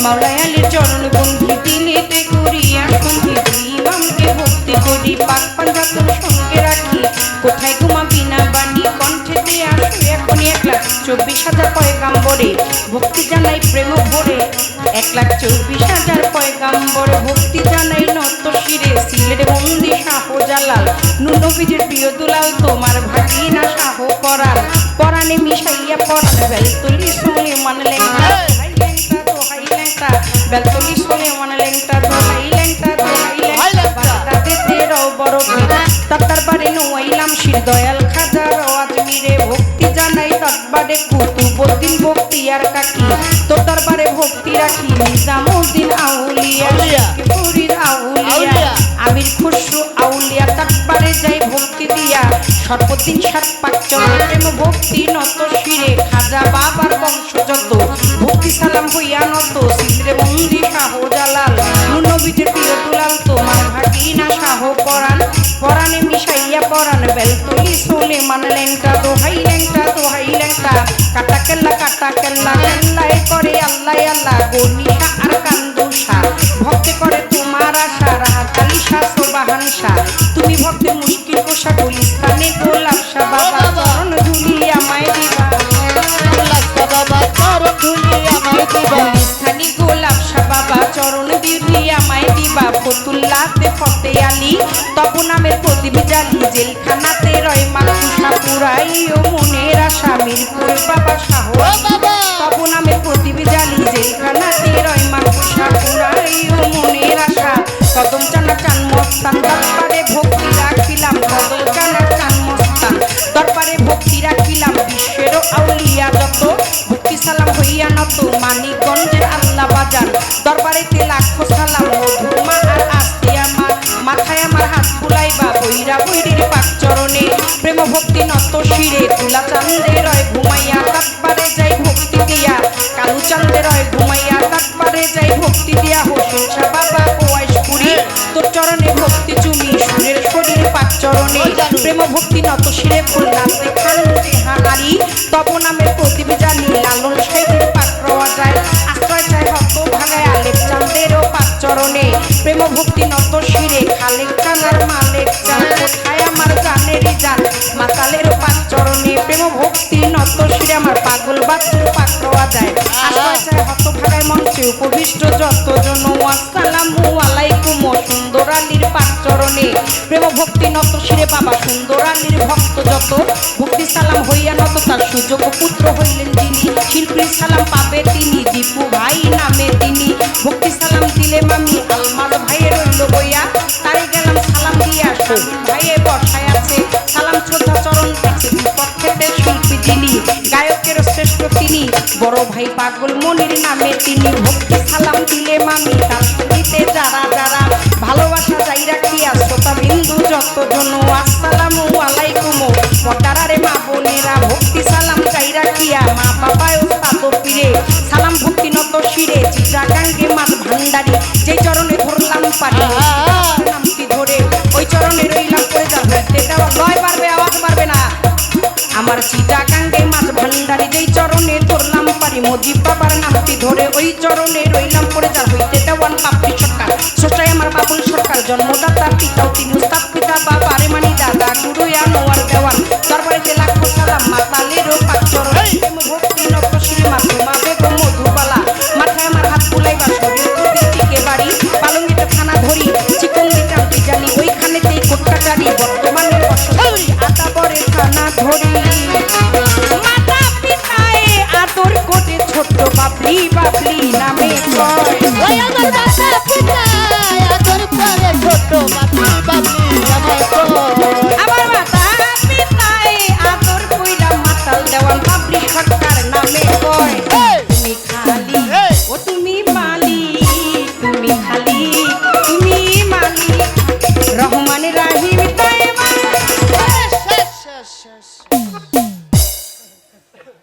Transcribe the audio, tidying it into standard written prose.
মাওলাই আলীর চরণ বন্ধি দিলেতে করিয়া সন্ধি ইমামকে ভক্তি করি পাক পাঞ্জাতন সঙ্গে রাখি কোথায় ঘুমাবি না বাণী কণ্ঠেতে আসো এখন 1,24,000 পয়গাম্বরে ভক্তি জানাই প্রেম ভরে 1,24,000 পয়গাম্বর ভক্তি জানাই নত শিরে সিলেট বন্দি শাহজালাল নূর নবীজির প্রিয় দুলাল তোমার ভাগিনা শাহ পরাণ পরাণে মিশাইয়া পরাণ বেলতলি শুনে মান লেংটা হাই লেংটা তো হাই লেংটা বেলতলি শুনে মান লেংটা তো হাই লেংটা তো হাই লেংটা বারাতে রও বড় তার দরবারে নইলাম শির দয়াল খাজা আজমিরে ভক্তি জানাই দরবারে কুতুবউদ্দিন ভক্তি আর কাকি তোর দরবারে ভক্তি রাখি নিজামউদ্দিন আউলিয়া ফরিদ আউলিয়া আমির খুশরু আউলিয়া দরবারে যাই ভক্তি দিয়া সর্বদিন সাত পাঁচ প্রেম ভক্তি নত শিরে খাজা বাবার বংশ যত ভক্তি সালাম হইয়া নত সিদ্রে বন্দি শাহজালাল নূর নবীজির প্রিয় দুলাল তোমার ভাগিনা শাহ পরাণ পরাণে মিশাইয়া পরাণ বেলতলি সোলে মান লেংটা দোহাই লেংটা দোহাই লেংটা কাটা কেল্লা কেল্লায় করে আল্লাহ আল্লাহ গনিশা আর কান্দুষা ভক্তে করে তোমার আশা রাহাত আলী শাহ সোবাহান শাহ তুমি ভক্তে মুশকিল কোষা গুলিস্তানে গোলাপ শাহ বাবা চরণ ধুলি আমায় দিবা বাবা চরণ ধুলি আমায় দিবা গুলিস্তানি গোলাপ শাহ বাবা চরণ ধুলি আমায় দিবা ফতুল্লাতে ফতে আলী তপু নামের প্রদীপ জালি জেলখানাতে রয় মাকুষা পুরাই ও মনের আশা মিরপুর বাবা শাহ তপু নামের প্রদীপ জালি জেলখানাতে রয় মাকুষা পুরাই ও মনের আশা কদম চানা চান মস্তান দরবারে ভক্তি রাখিলাম কদম চানা চান মস্তান দরবারে ভক্তি রাখিলাম বিশ্বের আউলিয়া যত ভক্তি সালাম হইয়া নত মানিকগঞ্জের আল্লাহ বাজার দরবারেতে লাখো সালাম মধুমা আর আস্তিয়া মা মাথায় আমার হাত বুলাইবা বৈরা বৈরির পাক চরণে প্রেম ভক্তি নত শিরে তুলা চান্দে রয় ঘুমাইয়া দরবারে যাই ভক্তি দিয়া কালু চান্দে রয় ঘুমাইয়া দরবারে যাই ভক্তি দিয়া হোসেন শাহ বাবা কোয়াইশপুরি তোর চরণে ভক্তি চুমি সুরের শরীর পাক চরণে প্রেম ভক্তি নত শিরে ফুল নাচতে খান জেহারি তব নামে প্রদীপ জানি লালন সাইদের পাক রওয়া যায় আশ্রয় চাই হত ভাগায় আলেপ চান্দেরও পাক চরণে প্রেম ভক্তি নত শিরে খালেক চানার মালেক চান কোথায় আমার জানেরই জান মাতালের পাক চরণে প্রেম ভক্তি নত শিরে আমার পাগল বাচ্চুর পাক রওয়া যায় আশ্রয় চাই হত ভাগায় মঞ্চে উপবিষ্ট যতজন আসসালামু আলাইকুম সুন্দর আলীর পাক চরণে প্রেম ভক্তি নত শিরে বাবা সুন্দর আলীর ভক্ত যত ভক্তি সালাম হইয়া নত তার সুযোগ পুত্র হইলেন যিনি শিল্পীর সালাম পাবে তিনি দীপু ভাই নামে তিনি ভক্তি সালাম দিলে মামি আলমাজ ভাইয়ের রইল বইয়া তারে গেলাম সালাম দিয়া শহীদ ভাইয়ে বসায় আছে সালাম শ্রদ্ধা চরণ পেছে বিপক্ষেতে শিল্পী যিনি গায়কের শ্রেষ্ঠ তিনি বড় ভাই পাগল মনির নামে তিনি ভক্তি সালাম দিলে মামি তার সঙ্গীতে যারা যারা ভালোবাসা যাই রাখিয়া শ্রোতা বিন্দু যতজন আসসালামু আলাইকুম পটারারে মা বোনেরা ভক্তি সালাম চাই রাখিয়া মা বাবায় ওস্তাদ পীরে সালাম ভক্তি নত শিরে চিত্রাকাঙ্গে মাছ ভান্ডারি যে চরণে ধরলাম পারি নামটি ধরে ওই চরণে রইলাম করে যাবে এটা লয় পারবে আওয়াজ পারবে না আমার চিত্রাকাঙ্গে মাছ ভান্ডারি যেই চরণে ধরলাম পারি মজিব বাবার নামটি ধরে ওই চরণে রইলাম করে যা হইতে দেওয়ান পাপড়ি সরকার স্রষ্টায় আমার বাবুল সরকার জন্মদাতা পিতাও তিনি উস্তাদ পিতা বাবা আরে